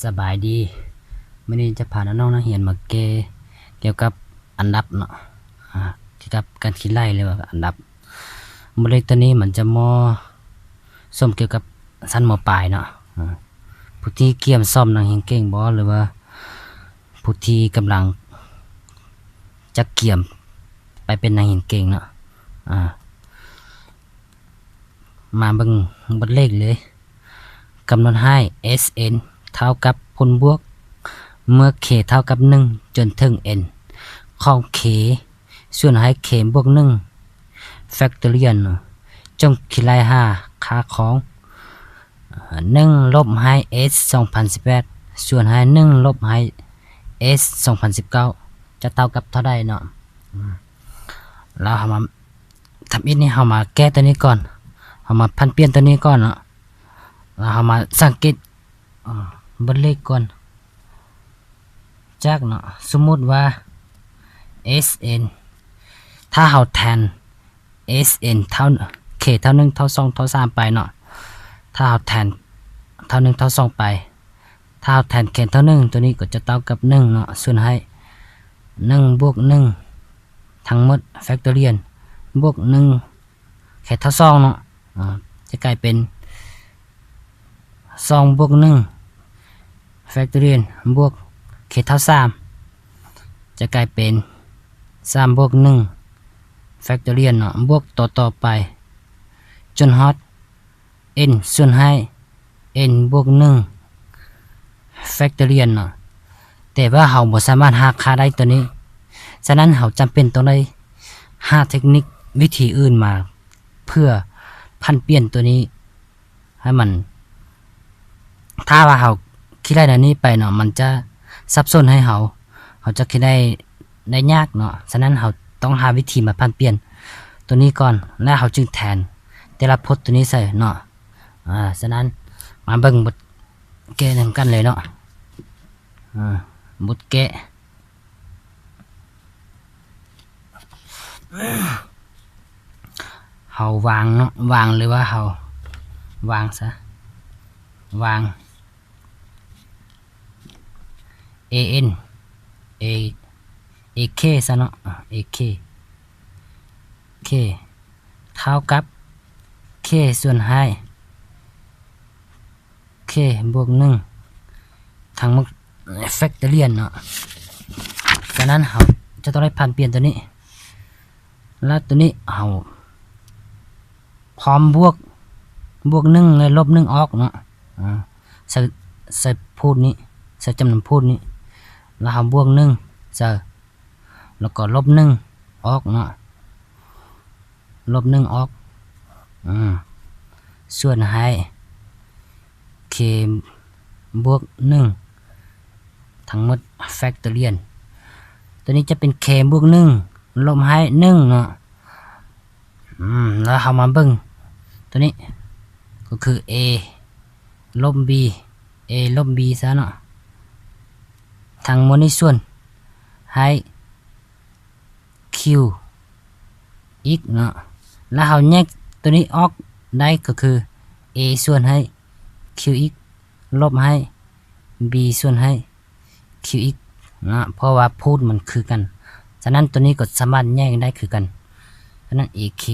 สบายดีมื้อนี้จะพาน้องๆนักเรียนมาเกี่ยวกับอันดับเนาะเกี่ยวกับการคิดไล่เลยว่าอันดับบทเรียนตัวนี้มันจะส้มเกี่ยวกับชั้นม.ปลายเนาะผู้ที่เกี่ยมซ่อมนักเรียนเก่งบ่หรือว่าผู้ที่กำลังจะเกี่ยมไปเป็นนักเรียนเก่งเนาะมาเบิ่งบทเลขเลยกำหนดให้ Sn เท่ากับผลบวกเมื่อ k เท่ากับ1จนถึง n ของ k ส่วนให้ k บวก1 factorial จงคิดไล่5ค่าของ1ลบให้ s 2018ส่วนให้1ลบให้ s 2019จะเท่ากับเท่าใดเนาะแล้วเรามาทำอีกนี่เรามาแก้ตัวนี้ก่อนเรามาพันเปลี่ยนตัวนี้ก่อนเนาะแล้วเรามาสังเกตบทเลขก่อนจากเนาะสมมุติว่า Sn ถ้าเราแทน Sn เท่า k เท่า1เท่า2เท่า3ไปเนาะถ้าเราแทนเท่า1เท่า2ไปถ้าเราแทน k เท่า1ตัวนี้ก็จะเท่ากับ1เนาะส่วนให้1บวก1ทั้งหมด factorial บวก1 k เท่า2เนาะจะกลายเป็น2บวก1 factorial บวก k เท่า3จะกลายเป็น3บวก1 factorial เนาะบวกต่อไปจนฮอด n ส่วนให้ n บวก1 factorial เนาะแต่ว่าเราบ่สามารถหาค่าได้ตัวนี้ฉะนั้นเราจำเป็นต้องได้หาเทคนิควิธีอื่นมาเพื่อพันเปลี่ยนตัวนี้ให้มันถ้าว่าเราคิดได้แบบนี้ไปเนาะมันจะซับซ้อนให้เราจะคิดได้ยากเนาะฉะนั้นเราต้องหาวิธีมาพันเปลี่ยนตัวนี้ก่อนแล้วเราจึงแทนแต่ละพจน์ตัวนี้ใส่เนาะฉะนั้นมาเบิ่งบทแก้นำกันเลยเนาะบทแก้เฮาวางเนาะวางหรือว่าเฮาวางซะวาง an ak ซะเนาะak k เท่ากับ k ส่วนให้ k บวก1ทั้งหมด factorial เนาะฉะนั้นเราจะต้องได้พันเปลี่ยนตัวนี้แล้วตัวนี้เราพร้อมบวก1และลบ1ออกเนาะใส่พูดนี้ใส่จำนวนพูดนี้แล้วเราบวก1แล้วก็ลบ1ออกเนาะลบ1ออกส่วนให้ k บวก1ทั้งหมด factorial ตัวนี้จะเป็น k บวก1ลบให้1เนาะแล้วเรามาเบิ่งตัวนี้ก็คือ a ลบ b a ลบ b ซะเนาะทั้งหมดในส่วนให้ q x เนาะแล้วเราแยกตัวนี้ออกได้ก็คือ a ส่วนให้ qx ลบให้ b ส่วนให้ qx นะเพราะว่าพูดมันคือกันฉะนั้นตัวนี้ก็สามารถแยกได้คือกันฉะนั้น ak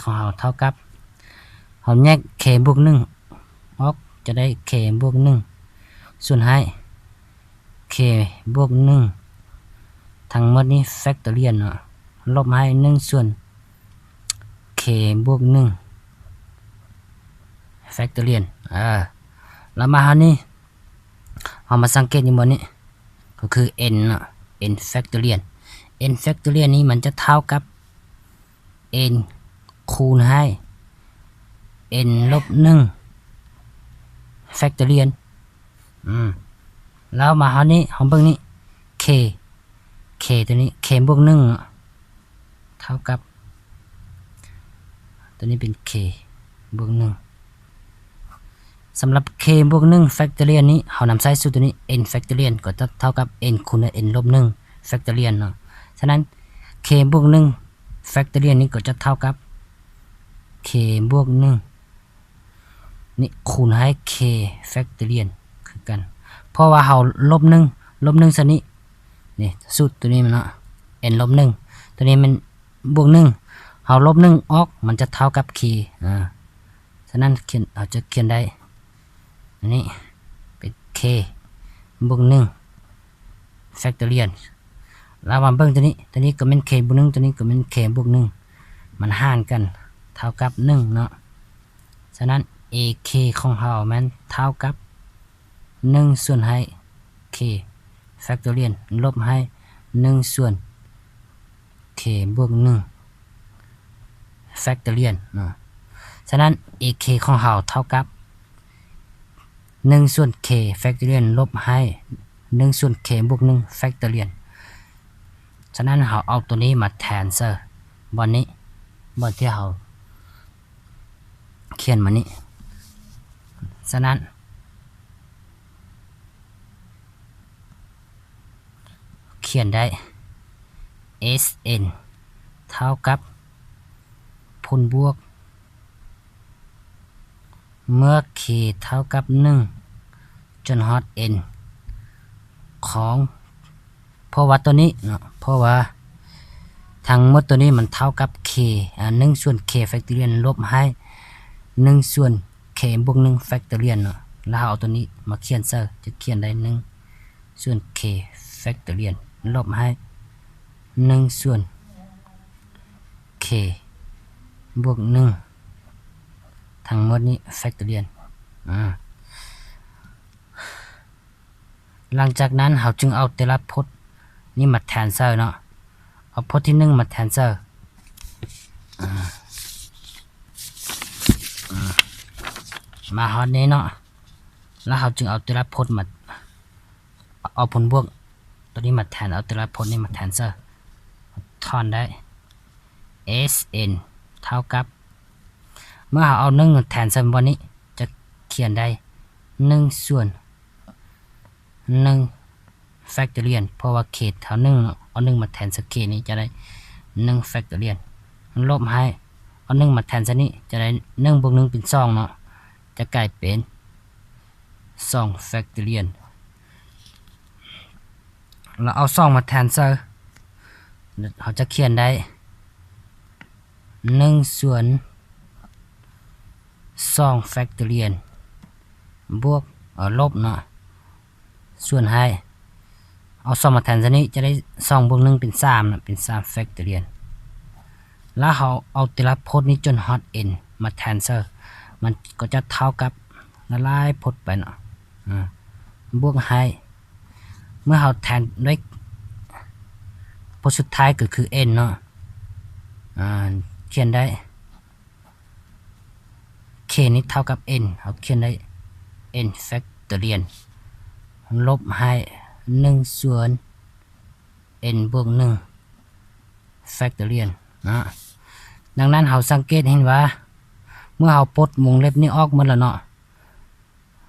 ของเราเท่ากับเราแยก k บวก1ออกจะได้ k บวก1ส่วนให้ k บวก1ทั้งหมดนี้ factorial เนาะลบให้1ส่วน k บวก1 factorial แล้วมาหานี้เรามาสังเกตอยู่บนนี้ก็คือ n เนาะ n factorial n factorial นี้มันจะเท่ากับ n คูณให้ n ลบ1 factorial แล้วมาหานี้ของเบิ่งนี้ k ตัวนี้ k บวก1เท่ากับตัวนี้เป็น k บวก1สำหรับ k บวก1 factorial นี้เรานำใส่สูตรตัวนี้ n factorial ก็จะเท่ากับ n คูณ n ลบ1 factorial เนาะฉะนั้น k บวก1 factorial นี้ก็จะเท่ากับ k บวก1 นี่คูณให้ k factorial คือกันเพราะว่าเฮาลบ1ซะนี้นี่สูตรตัวนี้มันเนาะ n ลบ1ตัวนี้มันบวก1เฮาลบ1ออกมันจะเท่ากับ k ฉะนั้นเราจะเขียนได้อันนี้เป็น k บวก1 factorial แล้วมาเบิ่งตัวนี้ก็เป็น k บวก1ตัวนี้ก็เป็น k บวก1มันหารกันเท่ากับ1เนาะฉะนั้น ak ของเรามันเท่ากับ1ส่วนให้ k factorial ลบให้1ส่วน k บวก1 factorial เนาะฉะนั้น ak ของเราเท่ากับ1ส่วน k factorial ลบให้1ส่วน k บวก1 factorial ฉะนั้นเราเอาตัวนี้มาแทนเซอร์บอนที่เราเขียนมานี้ฉะนั้นเขียนได้ sn เท่ากับผลบวกเมื่อ k เท่ากับ1จนฮอด n ของเพราะว่าตัวนี้เนาะเพราะว่าทั้งหมดตัวนี้มันเท่ากับ k 1ส่วน k factorial ลบให้1ส่วน k บวก1 factorial เนาะแล้วเอาตัวนี้มาเขียนซะจะเขียนได้1ส่วน k factorial ลบให้1ส่วน k บวก1ทั้งหมดนี้ factorial หลังจากนั้นเราจึงเอาแต่ละพจน์นี่มาแทนเซอร์เนาะเอาพจน์ที่1มาแทนเซอร์มาฮอดนี้เนาะแล้วเราจึงเอาแต่ละพจน์มาเอาผลบวกตัวนี้มาแทนเอาแต่ละพจน์นี้มาแทนเซอร์ถอนได้ sn เท่ากับเมื่อเราเอา1แทนเซอร์บนนี้จะเขียนได้1ส่วน1 factorial เพราะว่า k เท่า1เนาะเอา1มาแทนซะ k นี้จะได้1 factorial ลบให้เอา1มาแทนซะนี้จะได้1บวก1เป็น2เนาะจะกลายเป็น2 factorial เราเอา2มาแทนเซอร์เราจะเขียนได้1ส่วน2 factorial บวกลบเนาะส่วนให้เอา2มาแทนซะนี้จะได้2บวก1เป็น3นะเป็น3 factorial แล้วเราเอาแต่ละพจน์นี้จนฮอต n มาแทนเซอร์มันก็จะเท่ากับละลายพจน์ไปเนาะบวกให้เมื่อเราแทนด้วยพจน์สุดท้ายก็คือ n เนาะเขียนได้ k นี้เท่ากับ n เราเขียนได้ n factorial ลบให้1ส่วน n บวก1 factorial นะดังนั้นเราสังเกตเห็นว่าเมื่อเราปลดวงเล็บนี้ออกหมดแล้วเนาะ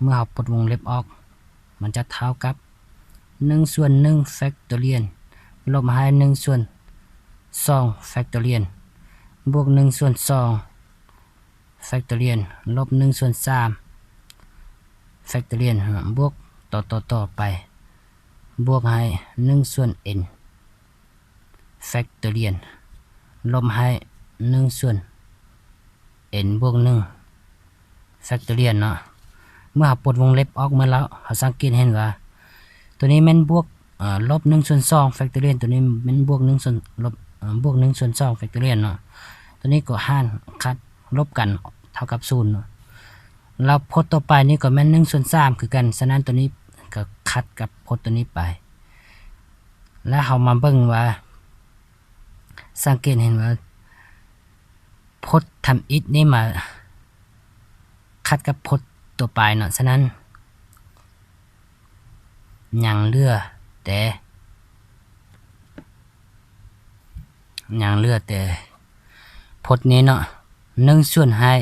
เมื่อเราปลดวงเล็บออกมันจะเท่ากับ1ส่วน1 factorial ลบให้1ส่วน2 factorial บวก1ส่วน2 factorial ลบ1ส่วน3 factorial บวกต่อไปบวกให้1ส่วน n factorial ลบให้1ส่วน n บวก1 factorial เนาะเมื่อเราปลดวงเล็บออกมาแล้วเราสังเกตเห็นว่าตัวนี้มันบวกลบ1ส่วน2 factorial ตัวนี้มันบวก1ส่วนลบบวก1ส่วน2 factorial เนาะตัวนี้ก็หารคัดลบกันเท่ากับ0เนาะแล้วพจน์ต่อไปนี่ก็แม่น1ส่วน3คือกันฉะนั้นตัวนี้ก็คัดกับพจน์ตัวนี้ไปแล้วเรามาเบิ่งว่าสังเกตเห็นว่าพจน์ทำอิฐนี่มาคัดกับพจน์ตัวไปเนาะฉะนั้นยังเหลือแต่พจน์นี้เนาะ1ส่วนให้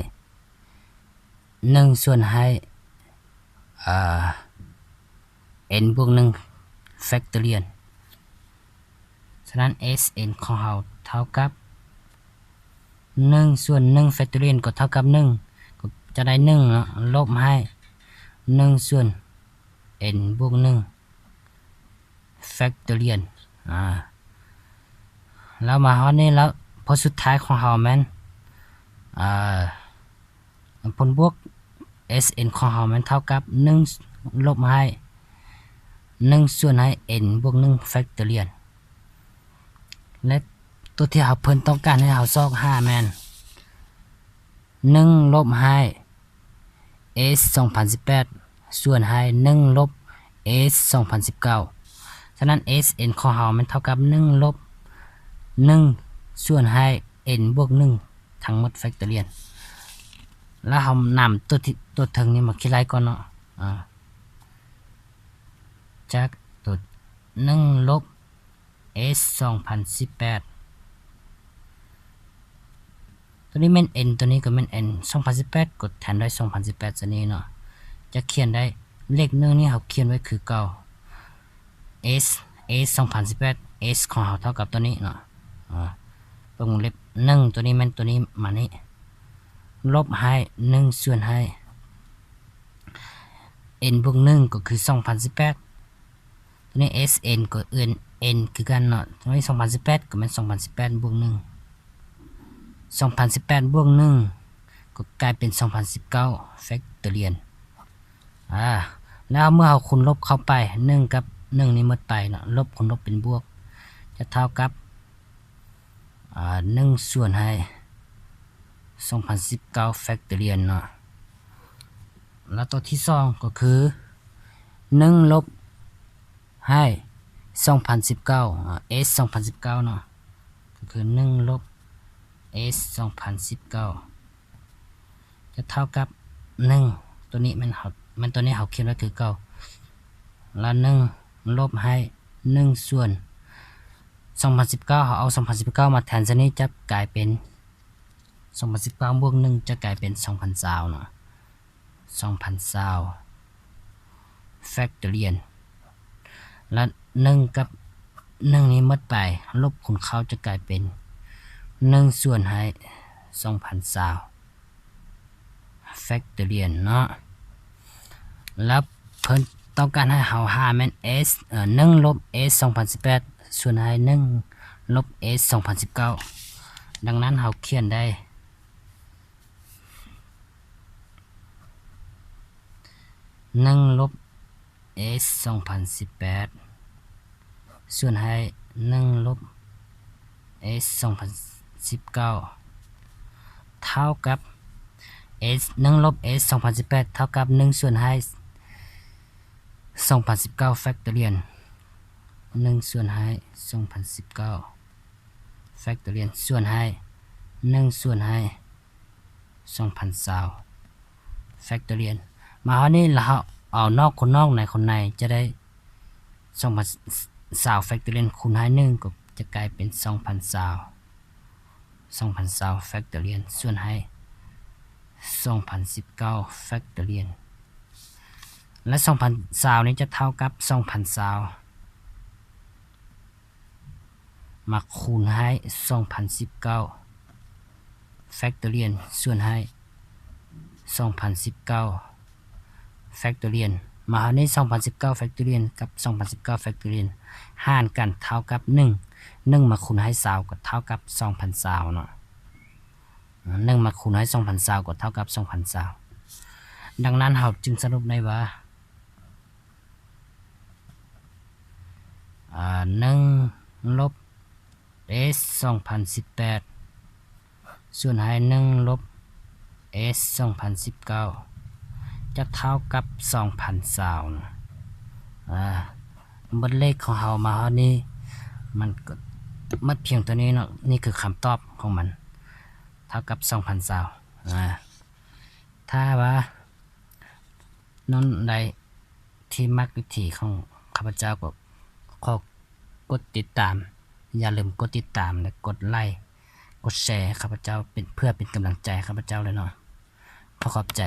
n บวก1 factorial ฉะนั้น sn ของเราเท่ากับ1ส่วน1 factorial ก็เท่ากับ1ก็ จะได้1เนาะลบให้1ส่วน n บวก1 factorial แล้วมาฮอดนี้แล้วผลสุดท้ายของเฮาแม่นผลบวก Sn ของเฮามันเท่ากับ1ลบให้1ส่วนให้ n บวก1 factorial และตัวที่เฮาเพิ่นต้องการให้เฮาซอก5แม่น1ลบให้ s 2018ส่วนให้1ลบ s 2019ฉะนั้น Sn ของเฮามันเท่ากับ1ลบ1ส่วนให้ n บวก1ทั้งหมด factorial แล้วเฮานำตัวถึงนี้มาคิดไล่ก่อนเนาะจากตัว1ลบ s 2018ตัวนี้แม่น n ตัวนี้ก็แม่น n 2018กดแทนด้วย2018ซะนี้เนาะจะเขียนได้เลข1นี่เฮาเขียนไว้คือเก่า s 2018 s ของเฮาเท่ากับตัวนี้เนาะวงเล็บ1ตัวนี้แม่นตัวนี้มานี่ลบให้1ส่วนให้ n บวก1ก็คือ2018ตัวนี้ sn ก็n คือกันเนาะตัวนี้2018ก็แม่น2018บวก1 2018บวก1ก็กลายเป็น2019 factorial แล้วเมื่อเราคูณลบเข้าไป1กับ1นี่หมดไปเนาะลบคูณลบเป็นบวกจะเท่ากับ1ส่วนให้2019 factorial เนาะแล้วตัวที่2ก็คือ1ลบให้2019 s 2019เนาะก็คือ1ลบ s 2019จะเท่ากับ1ตัวนี้มันตัวนี้เฮาเขียนไว้คือเก่าแล้ว1ลบให้1ส่วน2019เฮาเอา2019มาแทนซะนี้จะกลายเป็น2019บวก1จะกลายเป็น2020เนาะ2020 factorial และ1กับ1นี้หมดไปลบคูณเข้าจะกลายเป็น1ส่วนให้2020 factorial เนาะแล้วเพิ่นต้องการให้เฮาหาแม่น s 1ลบ s 2018ส่วนให้1ลบ s 2019ดังนั้นเฮาเขียนได้1ลบ s 2018ส่วนให้1ลบ s 2019เท่ากับ s 1ลบ s 2018เท่ากับ1ส่วนให้2019 factorial 1ส่วนให้2019 factorial ส่วนให้1ส่วนให้2020 factorial มาอันนี้เราเอานอกคนนอกในคนในจะได้2020 factorial คูณให้1ก็จะกลายเป็น2020 factorial ส่วนให้2019 factorial และ2020นี้จะเท่ากับ2020มาคูณให้2019 factorial ส่วนให้2019 factorial มาใน2019 factorial กับ2019 factorial หารกันเท่ากับ1มาคูณให้20ก็เท่ากับ2020เนาะ1มาคูณให้2020ก็เท่ากับ2020ดังนั้นเราจึงสรุปได้ว่า1ลบ s 2018ส่วนให้1ลบ s 2019จะเท่ากับ2020นะบทเลขของเรามาเท่านี้มันก็มัดเพียงตัวนี้เนาะนี่คือคำตอบของมันเท่ากับ2020ถ้าว่าน้องใดที่มักวิธีของข้าพเจ้าก็ขอกดติดตามอย่าลืมกดติดตามและกดไลค์กดแชร์ข้าพเจ้าเพื่อเป็นกำลังใจข้าพเจ้าเลยเนาะขอบใจ